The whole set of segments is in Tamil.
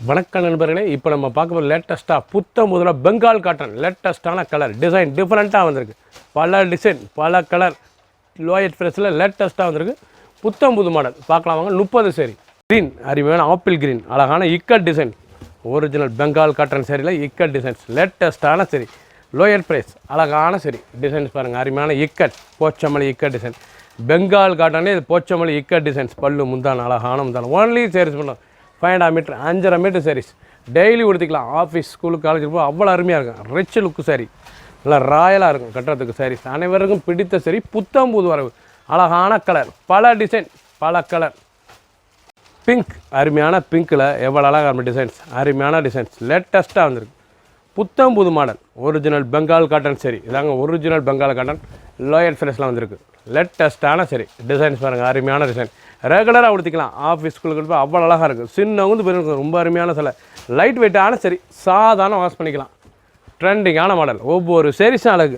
வணக்கம் நண்பர்களே, இப்போ நம்ம பார்க்க போகிற லேட்டஸ்ட்டாக புத்தம் முதல்ல பெங்கால் காட்டன் லேட்டஸ்ட்டான கலர் டிசைன் டிஃப்ரெண்ட்டாக வந்திருக்கு. பல டிசைன் பல கலர் லோயட் ப்ரைஸில் லேட்டஸ்ட்டாக வந்திருக்கு. புத்தம் புது மாடல் பார்க்கலாம் வாங்க. 30 சேரி க்ரீன், அருமையான ஆப்பிள் க்ரீன், அழகான ikat design, original Bengal cotton சேரியில் இக்கட் டிசைன்ஸ் லேட்டஸ்ட்டான சரி. லோயட் ப்ரைஸ் அழகான சரி டிசைன்ஸ் பாருங்கள். அருமையான இக்கட் போச்சமல்லி இக்கட் டிசைன், பெங்கால் காட்டனே இது போச்சமல்லி இக்கட் டிசைன்ஸ். பல்லு முந்தான அழகான முந்தான ஒன்லி சேரீஸ் பண்ணலாம். 5.5 மீட்டர் 5.5 மீட்டர் சாரீஸ் டெய்லி உடுத்திக்கலாம். ஆஃபீஸ் ஸ்கூலுக்கு காலேஜுக்கு போய் அவ்வளோ அருமையாக இருக்கும். ரிச் லுக்கு சாரி, நல்லா ராயலாக இருக்கும் கட்டுறதுக்கு சாரீஸ். அனைவருக்கும் பிடித்த சரி. புத்தம் புது வரவு, அழகான கலர், பல டிசைன் பல கலர். பிங்க், அருமையான பிங்க்கில் எவ்வளோ அழகான டிசைன்ஸ், அருமையான டிசைன்ஸ் லேட்டஸ்ட்டாக வந்திருக்கு. புத்தம் புது மாடல் ஒரிஜினல் பெங்கால் காட்டன் சரி. இதாங்க ஒரிஜினல் பெங்கால் காட்டன் லோயட் ஃப்ரெஷ்லாம் வந்திருக்கு. லேட்டஸ்ட்டான சரி டிசைன்ஸ் பாருங்கள். அருமையான டிசைன், ரெகுலராக உடுத்திக்கலாம். ஆஃபீஸ் ஸ்கூலுக்கு போய் அவ்வளோ அழகாக இருக்குது. சின்னவங்க பெரிய ரொம்ப அருமையான சில லைட் வெயிட்டான சரி. சாதாரண வாஷ் பண்ணிக்கலாம். ட்ரெண்டிங்கான மாடல், ஒவ்வொரு சேரீஸும் அழகு.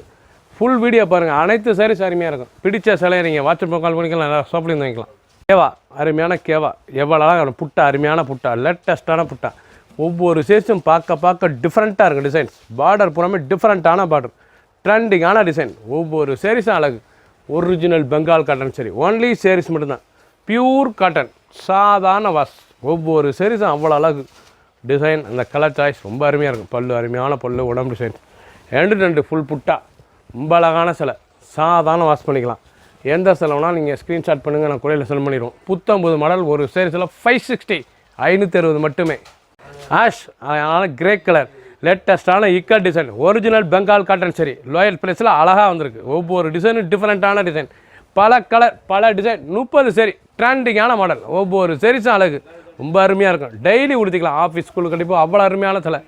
ஃபுல் வீடியோ பாருங்கள். அனைத்து சேரீஸ் அருமையாக இருக்கும். பிடிச்ச சிலையை நீங்கள் வாட்ஸ்அப் கால் பண்ணிக்கலாம், நல்லா ஷாப்லேருந்து வாங்கிக்கலாம். கேவா, அருமையான கேவா எவ்வளோ அழகாக புட்டா, அருமையான புட்டா, லேட்டஸ்ட்டான புட்டா. ஒவ்வொரு சேரீஸும் பார்க்க டிஃப்ரெண்ட்டாக இருக்கும் டிசைன்ஸ். பார்டர் பூராமே டிஃப்ரெண்ட்டான பார்டர், ட்ரெண்டிங்கான டிசைன். ஒவ்வொரு சேரீஸும் அழகு. ஒரிஜினல் பெங்கால் காட்டன் சரி. ஒன்லி சேரீஸ் மட்டும்தான், பியூர் காட்டன், சாதாரண வாஷ். ஒவ்வொரு சேரீஸும் அவ்வளோ அழகு டிசைன். அந்த கலர் சாய்ஸ் ரொம்ப அருமையாக இருக்கும். பல்லு அருமையான பல்லு, உடம்பு டிசைன், ரெண்டு ஃபுல் புட்டா, ரொம்ப அழகான சிலை. சாதாரண வாஷ் பண்ணிக்கலாம். எந்த செலவுனா நீங்கள் ஸ்க்ரீன்ஷாட் பண்ணுங்கள், நான் குறையில் செல் பண்ணிடுவோம். புத்தம் புது மாடல் ஒரு சேரீஸில் 560 560 மட்டுமே. ஆஷ், அதனால் கிரே கலர் லேட்டஸ்ட்டான ikat design, original Bengal cotton சரி. லோயல் ப்ரைஸில் அழகாக வந்திருக்கு. ஒவ்வொரு டிசைனும் டிஃப்ரெண்ட்டான டிசைன், பல கலர் பல டிசைன். 30 சரி ட்ரெண்டிங்கான மாடல். ஒவ்வொரு சேரீஸும் அழகு, ரொம்ப அருமையாக இருக்கும். டெய்லி உடுத்திக்கலாம். ஆஃபீஸ் ஸ்கூலுக்கு கண்டிப்பாக அவ்வளோ அருமையான சிலை.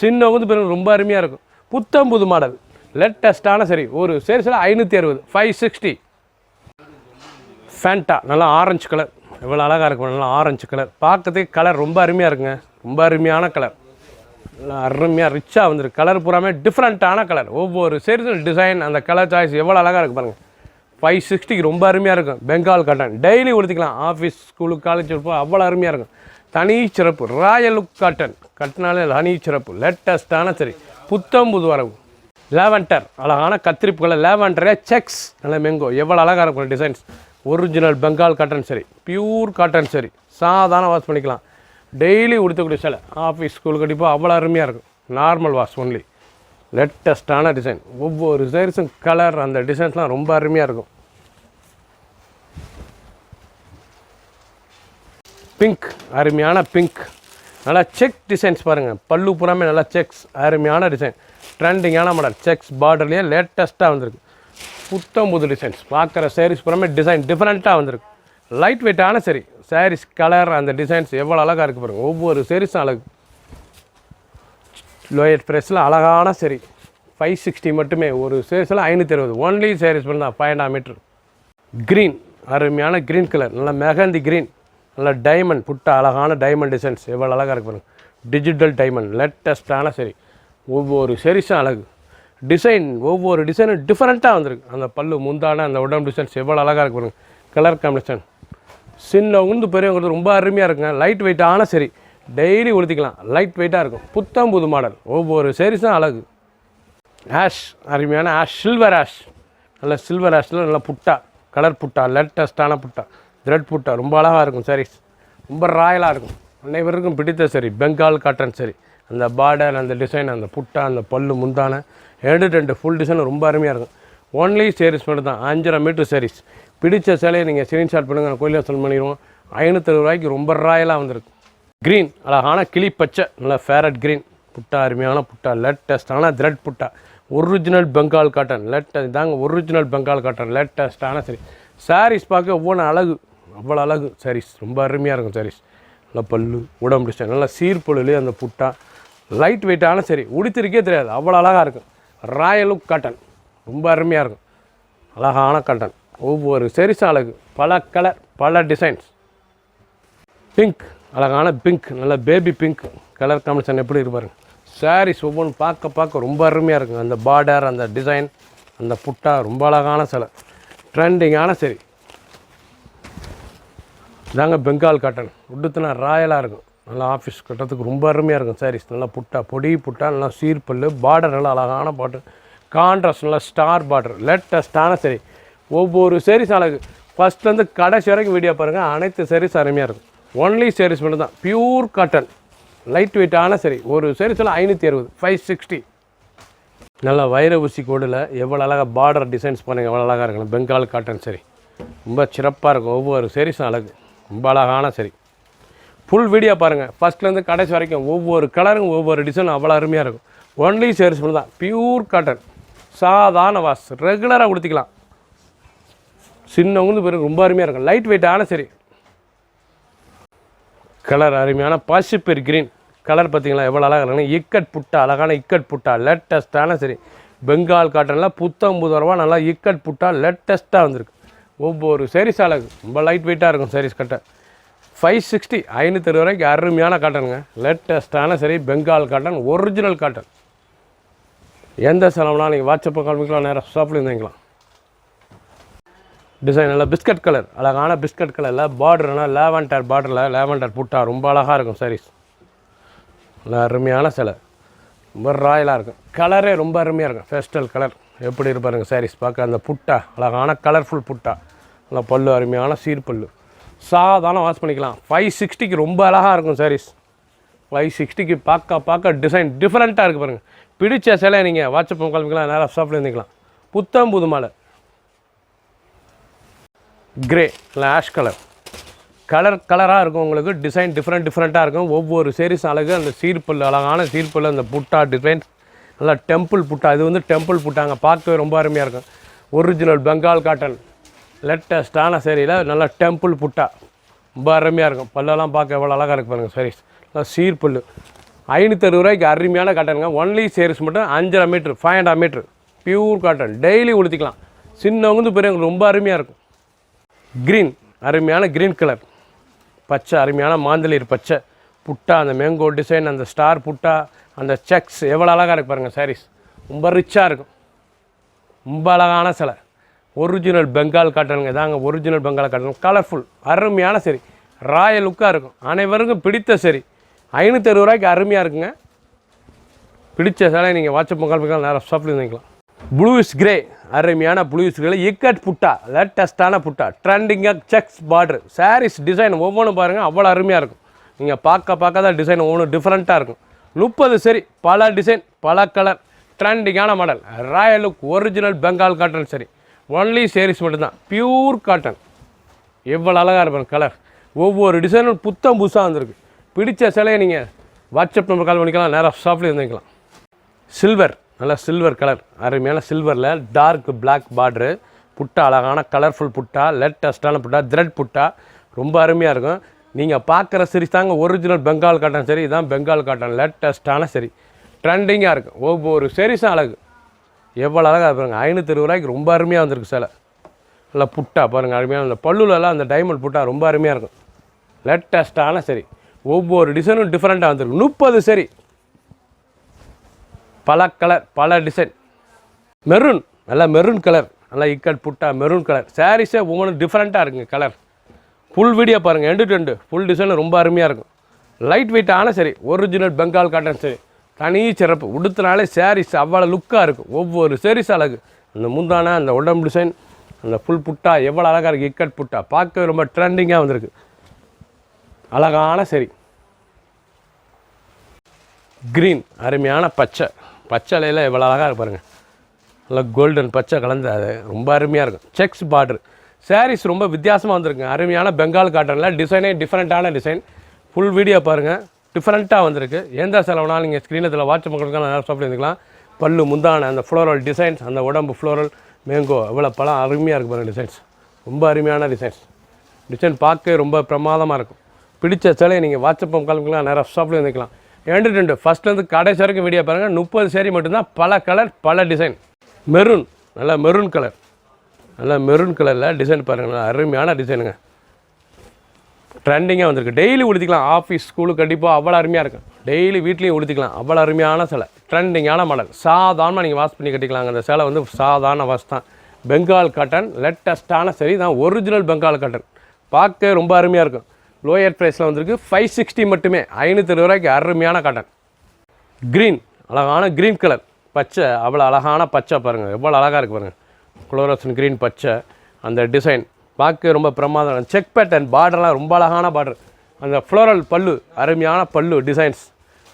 சின்னவங்க பிறகு ரொம்ப அருமையாக இருக்கும். புத்தம் புது மாடல் லேட்டஸ்ட்டான சரி. ஒரு சேரீஸில் 560 560. ஃபேண்டா, நல்லா ஆரஞ்சு கலர், எவ்வளோ அழகாக இருக்கும். நல்லா ஆரஞ்சு கலர் பார்க்கறதுக்கு கலர் ரொம்ப அருமையாக இருக்குங்க. ரொம்ப அருமையான கலர், நல்லா அருமையாக ரிச்சாக வந்துருக்கு. கலர் பூராமே டிஃப்ரெண்ட்டான கலர். ஒவ்வொரு சேரீஸும் டிசைன், அந்த கலர் சாய்ஸ் எவ்வளோ அழகாக இருக்குது பாருங்கள். 560 ரொம்ப அருமையாக இருக்கும். பெங்கால் காட்டன் டெய்லி உடுத்திக்கலாம். ஆஃபீஸ் ஸ்கூலுக்கு காலேஜ் போய் அவ்வளோ அருமையாக இருக்கும். தனி சிறப்பு ராயல் லுக் காட்டன் கட்டினாலே தனி சிறப்பு. லேட்டஸ்ட்டான சரி. புத்தம் புது வரவு. லேவண்டர், அழகான கத்திரிப்பு கலர் லேவண்டரே செக்ஸ், நல்ல மெங்கோ, எவ்வளோ அழகாக இருக்கும் டிசைன்ஸ். ஒரிஜினல் பெங்கால் காட்டன் சரி, பியூர் காட்டன் சரி. சாதாரண வாஷ் பண்ணிக்கலாம். டெய்லி உடுத்தக்கூடிய சிலை. ஆஃபீஸ் ஸ்கூலுக்கு கண்டிப்பாக அவ்வளோ அருமையாக இருக்கும். Normal wash only. லேட்டஸ்ட்டான டிசைன். ஒவ்வொரு சேரீஸும் கலர், அந்த டிசைன்ஸ்லாம் ரொம்ப அருமையாக இருக்கும். பிங்க், அருமையான பிங்க், நல்லா செக் டிசைன்ஸ் பாருங்கள். பல்லு பூராமே நல்லா செக்ஸ், அருமையான டிசைன். ட்ரெண்டிங்கான மாடல், செக்ஸ் பார்டர்லேயே லேட்டஸ்ட்டாக வந்திருக்கு. புத்தம் புது டிசைன்ஸ். பார்க்குற சேரீஸ் பூராமே டிசைன் டிஃப்ரெண்ட்டாக வந்திருக்கு. லைட் வெயிட்டான சரி. சாரீஸ் கலர், அந்த டிசைன்ஸ் எவ்வளோ அழகாக இருக்குது பாருங்கள். ஒவ்வொரு சேரீஸும் அழகு. லோயட் ப்ரைஸில் அழகான சரி. 560 மட்டுமே. ஒரு சேரீஸில் 560. ஒன்லி சேரீஸ் பண்ணால் 5.5 மீட்டர். க்ரீன், அருமையான க்ரீன் கலர், நல்லா மெகந்தி க்ரீன், நல்லா டைமண்ட் புட்டா, அழகான டைமண்ட் டிசைன்ஸ் எவ்வளோ அழகாக இருக்கு பாருங்கள். டிஜிட்டல் டைமண்ட் லேட்டஸ்ட்டான சரி. ஒவ்வொரு சேரீஸும் அழகு. டிசைன், ஒவ்வொரு டிசைனும் டிஃப்ரெண்ட்டாக வந்திருக்கு. அந்த பல்லு முந்தான அந்த உடம்பு டிசைன்ஸ் எவ்வளோ அழகாக இருக்கு பாருங்கள். கலர் காம்பினேஷன் சின்னவங்க பெரியவங்களுக்கு ரொம்ப அருமையாக இருக்குங்க. லைட் வெயிட்டான சரி. டெய்லி உடுத்திக்கலாம். லைட் வெயிட்டாக இருக்கும். புத்தம் புது மாடல். ஒவ்வொரு சேரீஸும் அழகு. ஆஷ், அருமையான ஆஷ், சில்வர் ஆஷ், நல்ல சில்வர் ஆஷில் நல்லா புட்டா, கலர் புட்டா, லேட்டஸ்ட்டான புட்டா, த்ரெட் புட்டா, ரொம்ப அழகாக இருக்கும் சாரீஸ். ரொம்ப ராயலாக இருக்கும். அனைவருக்கும் பிடித்த சரி. பெங்கால் காட்டன் சரி. அந்த பார்டர், அந்த டிசைன், அந்த புட்டா, அந்த பல்லு முந்தான ரெண்டு ஃபுல் டிசைன் ரொம்ப அருமையாக இருக்கும். ஒன்லி சேரீஸ் மட்டும் தான். 5.5 மீட்டர் சாரீஸ். பிடிச்ச சேலையை நீங்கள் ஸ்க்ரீன்ஷாட் பண்ணுங்கள், நான் கோயிலில் செல் பண்ணிடுவோம். 560 ரூபாய்க்கு ரொம்ப ராயலாக வந்திருக்கு. க்ரீன், அழகான கிளி பச்சை, நல்லா ஃபேரட் க்ரீன் புட்டா, அருமையான புட்டா, லேட்டஸ்ட்டான த்ரெட் புட்டா, ஒரிஜினல் பெங்கால் காட்டன் லேட்டஸ்ட் தாங்க. ஒரிஜினல் பெங்கால் காட்டன் லேட்டஸ்ட்டான சரி. சாரீஸ் பார்க்க ஒவ்வொன்று அழகு, அவ்வளோ அழகு சாரீஸ். ரொம்ப அருமையாக இருக்கும் சாரீஸ். நல்லா பல்லு, உடம்பு டிசைன், நல்லா சீர்பொழுலே அந்த புட்டா, லைட் வெயிட்டான சரி. உடுத்திருக்கே தெரியாது, அவ்வளோ அழகாக இருக்கும். ராயல் லுக் காட்டன் ரொம்ப அருமையாக இருக்கும். அழகான காட்டன். ஒவ்வொரு சேரீஸும் அழகு. பல கலர் பல டிசைன்ஸ். பிங்க், அழகான பிங்க், நல்ல பேபி பிங்க் கலர் காம்பினேஷன் எப்படி இருப்பாருங்க. சாரீஸ் ஒவ்வொன்று பார்க்க ரொம்ப அருமையாக இருக்குங்க. அந்த பார்டர், அந்த டிசைன், அந்த புட்டா, ரொம்ப அழகான சிலை. ட்ரெண்டிங்கான சரி. இதாங்க பெங்கால் காட்டன். உடுத்துனா ராயலாக இருக்கும். நல்லா ஆஃபீஸ் கட்டுறதுக்கு ரொம்ப அருமையாக இருக்கும் சாரீஸ். நல்லா புட்டா பொடி புட்டா நல்லா சீர்பல்லு பார்டர் நல்லா அழகான பார்டர் கான்ட்ராஸ்ட் நல்லா ஸ்டார் பார்டர் லேட்டஸ்ட்டான சரி. ஒவ்வொரு சாரீஸ் அழகு. ஃபஸ்ட்லேருந்து கடைசி வரைக்கும் வீடியோ பாருங்கள். அனைத்து சாரீஸ் அருமையாக இருக்கும். ஒன்லி சாரீஸ் மட்டும் தான் பியூர் காட்டன் லைட் வெயிட்டான சரி. ஒரு சாரீஸில் 560 560. நல்லா வைர ஊசி கோடில் எவ்வளோ அழகாக பார்டர் டிசைன்ஸ் பண்ணுங்கள் எவ்வளோ அழகாக இருக்கணும். பெங்கால் காட்டன் சரி ரொம்ப சிறப்பாக இருக்கும். ஒவ்வொரு சாரீஸும் அழகு ரொம்ப அழகான சரி. ஃபுல் வீடியோ பாருங்கள் ஃபஸ்ட்லேருந்து கடைசி வரைக்கும். ஒவ்வொரு கலரும் ஒவ்வொரு டிசைனும் அவ்வளோ அருமையாக இருக்கும். ஒன்லி சாரீஸ் மட்டும் தான் பியூர் காட்டன் சாதாரண வாஷ் ரெகுலராக கொடுத்திக்கலாம். சின்னவங்க பிறகு ரொம்ப அருமையாக இருக்கும். லைட் வெயிட்டான சரி. கலர் அருமையான பாசிப்பேர் க்ரீன் கலர் பார்த்தீங்களா எவ்வளோ அழகாக இருக்குன்னு. இக்கட் புட்டா அழகான இக்கட் புட்டா லேட்டஸ்ட்டான சரி. பெங்கால் காட்டனில் ரூபா நல்லா இக்கட் புட்டா லேட்டஸ்ட்டாக வந்திருக்கு. ஒவ்வொரு சாரீஸ் அழகு ரொம்ப லைட் வெயிட்டாக இருக்கும். சாரீஸ் கட்ட 560 560 வரைக்கும் அருமையான காட்டனுங்க. லேட்டஸ்ட்டான சரி. Bengal cotton original cotton. எந்த செலவுனா நீங்கள் வாட்ஸ்அப்பை காமிக்கலாம் நேராக ஷாப்பில் இருந்தீங்களாம். டிசைன் நல்லா பிஸ்கட் கலர் அழகான பிஸ்கட் கலரில் பார்டர்னா லேவண்டர் பார்டரில் லேவண்டர் புட்டா ரொம்ப அழகாக இருக்கும் சாரீஸ். நல்லா அருமையான சிலை ரொம்ப ராயலாக இருக்கும். கலரே ரொம்ப அருமையாக இருக்கும். ஃபேஸ்டல் கலர் எப்படி இருப்பாருங்க சாரீஸ் பார்க்க. அந்த புட்டா அழகான கலர்ஃபுல் புட்டா நல்லா பல்லு அருமையான சீர்பல்லு சாதாரண வாஷ் பண்ணிக்கலாம். 560க்கு ரொம்ப அழகாக இருக்கும் சாரீஸ். 560க்கு பார்க்க டிசைன் டிஃப்ரெண்ட்டாக இருக்குது பாருங்கள். பிடிச்ச சிலை நீங்கள் வாட்ஸ்அப் காமிக்கலாம் நேராக ஷாப்பில் இருந்துக்கலாம். புத்தம் புது மாலை கிரே இல்லை ஆஷ் கலராக இருக்கும். உங்களுக்கு டிசைன் டிஃப்ரெண்ட்டாக இருக்கும். ஒவ்வொரு சாரீஸ் அழகு. அந்த சீர்பல் அழகான சீர்பல் அந்த புட்டா டிசைன் நல்லா டெம்பிள் புட்டா. இது வந்து டெம்பிள் புட்டாங்க பார்க்கவே ரொம்ப அருமையாக இருக்கும். ஒரிஜினல் பெங்கால் காட்டன் லேட்டஸ்ட்டான சேரீயில் நல்லா டெம்பிள் புட்டா ரொம்ப அருமையாக இருக்கும். பல்லெல்லாம் பார்க்க எவ்வளோ அழகாக இருக்கு பாருங்கள் சாரீஸ். நல்லா சீர்பல் 560 ரூபாய்க்கு அருமையான காட்டனுங்க. ஒன்லி சாரீஸ் மட்டும் 5.5 metre 5.5 metre pure cotton daily உடுத்திக்கலாம். சின்னவங்க பெரியவங்க ரொம்ப அருமையாக இருக்கும். க்ரீன் அருமையான க்ரீன் கலர் பச்சை அருமையான மாந்தளிர் பச்சை புட்டா அந்த மேங்கோ டிசைன் அந்த ஸ்டார் புட்டா அந்த செக்ஸ் எவ்வளோ அழகாக இருக்கு பாருங்கள் சாரீஸ். ரொம்ப ரிச்சாக இருக்கும். ரொம்ப அழகான சிலை. ஒரிஜினல் பெங்கால் காட்டனுங்க தாங்க. ஒரிஜினல் பெங்கால் காட்டன் கலர்ஃபுல் அருமையான சரி. ராயல் லுக்காக இருக்கும். அனைவருக்கும் பிடித்த சரி. 560 ரூபாய்க்கு அருமையாக இருக்குங்க. பிடிச்ச சிலை நீங்கள் வாட்ஸ்அப் காமிக்கலாம் நேரம் ஷாப்பில் இருந்துக்கலாம். ப்ளூஸ் கிரே அருமையான ப்ளூஸ் கிரே இக்கட் புட்டா லேட்டஸ்ட்டான புட்டா ட்ரெண்டிங்காக செக்ஸ் பார்டர் சாரீஸ் டிசைன் ஒவ்வொன்றும் பாருங்கள் அவ்வளோ அருமையாக இருக்கும். நீங்கள் பார்க்க தான் டிசைன் ஒவ்வொன்றும் டிஃப்ரெண்ட்டாக இருக்கும். 30 சரி பல டிசைன் பல கலர் ட்ரெண்டிங்கான model royal look original Bengal cotton சரி. ஒன்லி சாரீஸ் மட்டும்தான் பியூர் காட்டன் எவ்வளோ அழகாக இருப்பாங்க கலர். ஒவ்வொரு டிசைனும் புத்தம் புதுசாக வந்திருக்கு. பிடிச்ச சிலையை நீங்கள் வாட்ஸ்அப் நம்பர் கால் பண்ணிக்கலாம் நேராக ஷாப்பில் இருந்துக்கலாம். சில்வர் நல்லா சில்வர் கலர் அருமையான சில்வரில் டார்க் பிளாக் பார்டரு புட்டா அழகான கலர்ஃபுல் புட்டா லேட்டஸ்ட்டான புட்டா த்ரெட் புட்டா ரொம்ப அருமையாக இருக்கும். நீங்கள் பார்க்குற சரி தாங்க ஒரிஜினல் பெங்கால் காட்டன் சரி. இதுதான் பெங்கால் காட்டன் லேட்டஸ்ட்டான சரி. ட்ரெண்டிங்காக இருக்கும். ஒவ்வொரு சாரீஸும் அழகு எவ்வளோ அழகாக பாருங்கள். 560 ரூபாய்க்கு ரொம்ப அருமையாக வந்திருக்கு சிலை. நல்லா புட்டா பாருங்கள் அருமையான அந்த பல்லுலலாம் அந்த டைமண்ட் புட்டா ரொம்ப அருமையாக இருக்கும். லேட்டஸ்ட்டான சரி. ஒவ்வொரு டிசைனும் டிஃப்ரெண்ட்டாக வந்திருக்கு. 30 சரி பல கலர் பல டிசைன். மெரூன் நல்லா மெரூன் கலர் நல்லா இக்கட் புட்டா மெரூன் கலர் சாரீஸே ஒவ்வொன்றும் டிஃப்ரெண்ட்டாக இருக்குங்க கலர். ஃபுல் வீடியோ பாருங்கள் end to end full design ரொம்ப அருமையாக இருக்கும். லைட் வெயிட்டான சரி ஒரிஜினல் பெங்கால் காட்டன் சரி தனி சிறப்பு. உடுத்தினாலே சாரீஸ் அவ்வளோ லுக்காக இருக்கும். ஒவ்வொரு சாரீஸ் அழகு. அந்த முந்தான அந்த உடம்பு டிசைன் அந்த ஃபுல் புட்டா எவ்வளோ அழகாக இருக்குது. இக்கட் புட்டா பார்க்கவே ரொம்ப ட்ரெண்டிங்காக வந்திருக்கு. அழகான சரி. க்ரீன் அருமையான பச்சை இலையில் எவ்வளோ அழகாக பாருங்கள். நல்லா கோல்டன் பச்சை கலந்து அது ரொம்ப அருமையாக இருக்கும். செக்ஸ் பார்டர் சாரீஸ் ரொம்ப வித்தியாசமாக வந்திருக்குங்க. அருமையான பெங்கால் காட்டனில் டிசைனே டிஃப்ரெண்ட்டான டிசைன். ஃபுல் வீடியோ பாருங்கள் டிஃப்ரெண்ட்டாக வந்திருக்கு. எந்த செலவுனாலும் நீங்கள் ஸ்க்ரீனில் வாட்ஸ்அப் மக்களுக்கு நல்லா ஷாப்பில் இருந்துக்கலாம். பல்லு முந்தான அந்த ஃப்ளோரல் டிசைன்ஸ் அந்த உடம்பு ஃப்ளோரல் மேங்கோ எவ்வளோ பழம் அருமையாக இருக்குது பாருங்கள். டிசைன்ஸ் ரொம்ப அருமையான டிசைன் பார்க்க ரொம்ப பிரமாதமாக இருக்கும். பிடிச்ச சிலையை நீங்கள் வாட்ஸ்அப் காமிக்கலாம் நேராக ஷாப்பில் இருந்துக்கலாம். 2 ஃபஸ்ட்லேருந்து கடைசி வரைக்கும் வீடியோ பாருங்கள். 30 சேரீ மட்டும்தான் பல கலர் பல டிசைன். மெரூன் நல்லா மெரூன் கலர் நல்லா மெரூன் கலரில் டிசைன் பாருங்கள். நல்லா அருமையான டிசைனுங்க. ட்ரெண்டிங்காக வந்திருக்கு. டெய்லி உடுத்திக்கலாம். ஆஃபீஸ் ஸ்கூலுக்கு கண்டிப்பாக அவ்வளோ அருமையாக இருக்கும். டெய்லி வீட்லேயும் உடுத்திக்கலாம். அவ்வளோ அருமையான சிலை ட்ரெண்டிங்கான மாடல். சாதாரணமாக நீங்கள் வாஷ் பண்ணி கட்டிக்கலாங்க. அந்த சிலை வந்து சாதாரண வாஷ் தான். பெங்கால் காட்டன் லேட்டஸ்ட்டான சரி தான் ஒரிஜினல் பெங்கால் காட்டன் பார்க்க ரொம்ப அருமையாக இருக்கும். லோயர் ப்ரைஸில் வந்திருக்கு 560 மட்டுமே, 520 ரூபாய்க்கு அருமையான காட்டன். க்ரீன், அழகான க்ரீன் கலர் பச்சை, அவ்வளோ அழகான பச்சை பாருங்கள், எவ்வளோ அழகாக இருக்குது பாருங்கள். குளோரசன் க்ரீன் பச்சை, அந்த டிசைன் பார்க்க ரொம்ப பிரமாதம். செக் பேட்டர்ன் பார்டர்லாம் ரொம்ப அழகான பார்டர், அந்த ஃப்ளோரல் பல்லு, அருமையான பல்லு டிசைன்ஸ்,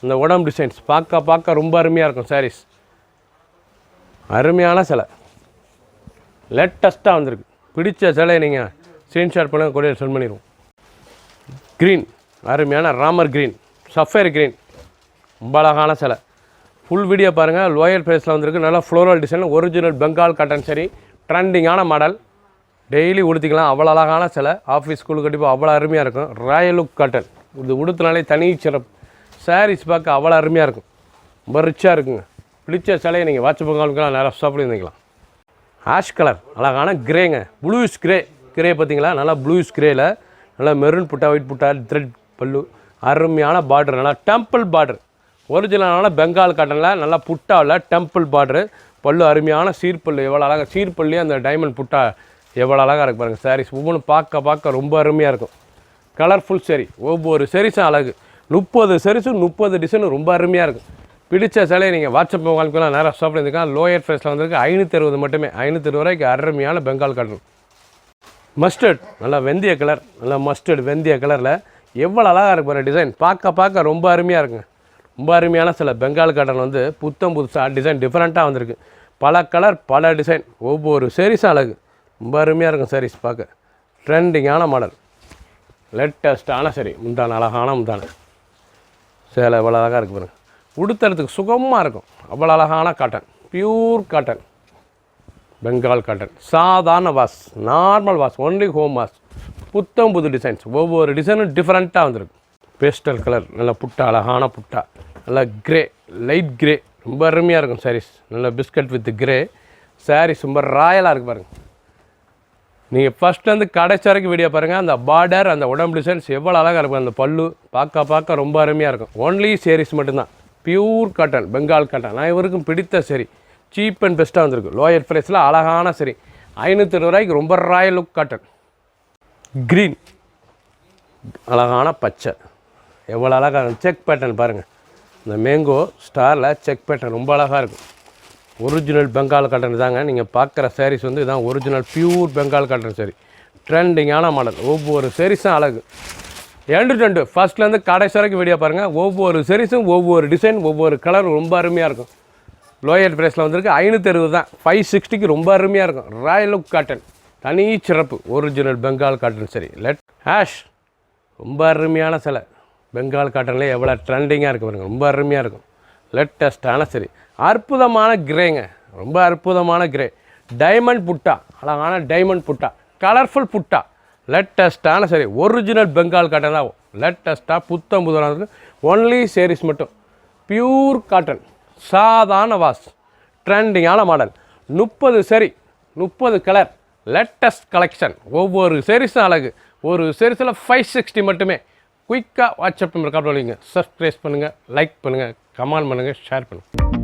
அந்த உடம்பு டிசைன்ஸ் பார்க்க ரொம்ப அருமையாக இருக்கும். சாரீஸ் அருமையான சிலை, லேட்டஸ்ட்டாக வந்திருக்கு. பிடிச்ச சிலையை நீங்கள் ஸ்க்ரீன்ஷாட் பண்ண கொரியர் சென்ட் பண்ணிடுவோம். க்ரீன், அருமையான ராமர் க்ரீன், சஃபேர் க்ரீன், ரொம்ப அழகான சிலை. ஃபுல் வீடியோ பாருங்கள். லோயர் ப்ரைஸில் வந்திருக்கு. நல்லா floral design, original Bengal cotton சரி, ட்ரெண்டிங்கான மாடல், டெய்லி உடுத்திக்கலாம். அவ்வளோ அழகான சிலை, ஆஃபீஸ் ஸ்கூலுக்கு கண்டிப்பாக அவ்வளோ அருமையாக இருக்கும். ராயல் லுக் காட்டன், இது உடுத்தினாலே தனி சிறப்பு. சாரீஸ் பார்க்க அவ்வளோ அருமையாக இருக்கும், ரொம்ப ரிச்சாக இருக்குங்க. பிடிச்ச சிலையை நீங்கள் வாட்ச் பொங்கலுக்குலாம் நேராக சாப்பிட்டு இருந்துக்கலாம். ஆஷ் கலர், அழகான கிரேங்க, ப்ளூஸ் கிரே. கிரே பார்த்தீங்களா, நல்லா ப்ளூஸ் கிரேயில் நல்லா மெரூன் புட்டா, ஒயிட் புட்டா, த்ரெட் பல்லு, அருமையான பார்டர், நல்லா டெம்பிள் பார்டர், ஒரிஜினலான பெங்கால் காட்டனில் நல்லா புட்டாவில் டெம்பிள் பார்டரு, பல்லு அருமையான சீர்பல்லு, எவ்வளோ அழகாக சீர்பல்லே அந்த டைமண்ட் புட்டா எவ்வளோ அழகாக இருக்கு பாருங்கள். சாரீஸ் ஒவ்வொன்றும் பார்க்க ரொம்ப அருமையாக இருக்கும். கலர்ஃபுல் சரி, ஒவ்வொரு சாரீஸும் அழகு. 30 சாரீஸும் 30 டிசைனும் ரொம்ப அருமையாக இருக்கும். பிடிச்ச சிலையை நீங்கள் வாட்ஸ்அப் மொபைலுக்குலாம் நேராக ஷாப்பில் இருந்துக்கலாம். லோயர் ப்ரைஸில் வந்திருக்கு 560 மட்டுமே, 520 ரூபாய்க்கு அருமையான பெங்கால் காட்டன். மஸ்டர்ட், நல்லா வெந்தய கலர், நல்லா மஸ்டர்ட் வெந்தய கலரில் எவ்வளோ அழகாக இருக்கு பாருங்கள். டிசைன் பார்க்க ரொம்ப அருமையாக இருக்குங்க. ரொம்ப அருமையான சில பெங்கால் காட்டன் வந்து புத்தம் புதுசாக டிசைன் டிஃப்ரெண்ட்டாக வந்திருக்கு. பல கலர் பல டிசைன், ஒவ்வொரு சாரீஸும் அழகு, ரொம்ப அருமையாக இருக்கும். சாரீஸ் பார்க்க ட்ரெண்டிங்கான மாடல், லேட்டஸ்ட்டான சரி, முந்தான அழகான முந்தான சேலை எவ்வளோ அழகாக இருக்குது பாருங்கள். உடுத்துறதுக்கு சுகமாக இருக்கும், அவ்வளோ அழகான cotton, pure cotton Bengal cotton. சாதாரண wash, normal wash, only home wash. புத்தம் புது டிசைன்ஸ், ஒவ்வொரு டிசைனும் டிஃப்ரெண்ட்டாக வந்திருக்கு. பேஸ்டல் கலர், நல்லா புட்டா, அழகான புட்டா, நல்லா கிரே, லைட் கிரே, ரொம்ப அருமையாக இருக்கும். சாரீஸ் நல்லா பிஸ்கட் வித் கிரே சாரீஸ், ரொம்ப ராயலாக இருக்குது பாருங்கள். நீங்கள் ஃபஸ்ட்லேருந்து கடைசி வரைக்கும் வீடியோ பாருங்கள். அந்த பார்டர், அந்த உடம்பு டிசைன்ஸ் எவ்வளோ அழகாக இருக்கும். அந்த பல்லு பார்க்க ரொம்ப அருமையாக இருக்கும். ஒன்லி சாரீஸ் மட்டும்தான், பியூர் காட்டன் பெங்கால் காட்டன். நான் இவருக்கும் பிடித்த சரி, சீப் அண்ட் பெஸ்ட்டாக வந்திருக்கு. லோயர் ப்ரைஸில் அழகான சரி, 520 ரூபாய்க்கு ரொம்ப ராயல் லுக் காட்டன். க்ரீன், அழகான பச்சை, எவ்வளோ அழகாக செக் பேட்டர்ன் பாருங்கள். இந்த மேங்கோ ஸ்டாரில் செக் பேட்டர்ன் ரொம்ப அழகாக இருக்கும். ஒரிஜினல் பெங்கால் காட்டன் தாங்க நீங்கள் பார்க்குற சாரீஸ் வந்து இதான் ஒரிஜினல் பியூர் பெங்கால் காட்டன் சரி, ட்ரெண்டிங்கான மாடல். ஒவ்வொரு சாரீஸும் அழகு. 2 ஃபஸ்ட்லேருந்து கடைசி வரைக்கும் வீடியோ பாருங்கள். ஒவ்வொரு சாரீஸும் ஒவ்வொரு டிசைன், ஒவ்வொரு கலர் ரொம்ப அருமையாக இருக்கும். லோயர் ப்ரைஸில் வந்திருக்கு 560 தான், 560க்கு ரொம்ப அருமையாக இருக்கும். ராயல் லுக் காட்டன், தனி சிறப்பு, ஒரிஜினல் பெங்கால் காட்டன் சரி. ஆஷ், ரொம்ப அருமையான சிலை, பெங்கால் காட்டன்லேயே எவ்வளோ ட்ரெண்டிங்காக இருக்குது பாருங்கள், ரொம்ப அருமையாக இருக்கும். லேட்டஸ்ட்டான சரி, அற்புதமான கிரேங்க, ரொம்ப அற்புதமான கிரே, டைமண்ட் புட்டா, அழகான டைமண்ட் புட்டா, கலர்ஃபுல் புட்டா, லேட்டஸ்ட்டான சரி, ஒரிஜினல் பெங்கால் காட்டன் தான். லேட்டஸ்ட்டாக புத்தம் புதுவாக ஒன்லி சாரீஸ் மட்டும், பியூர் காட்டன், சாதாரண வாஷ், ட்ரெண்டிங்கான மாடல். 30 சரி, 30 கலர், லேட்டஸ்ட் கலெக்ஷன், ஒவ்வொரு சாரீஸும் அழகு. ஒரு சாரீஸில் 560 மட்டுமே. குயிக்காக வாட்ஸ்அப் நம்பர் கால் பண்ணுவீங்க. சப்ஸ்கிரைப் பண்ணுங்கள், லைக் பண்ணுங்கள், கமெண்ட் பண்ணுங்கள், ஷேர் பண்ணுங்கள்.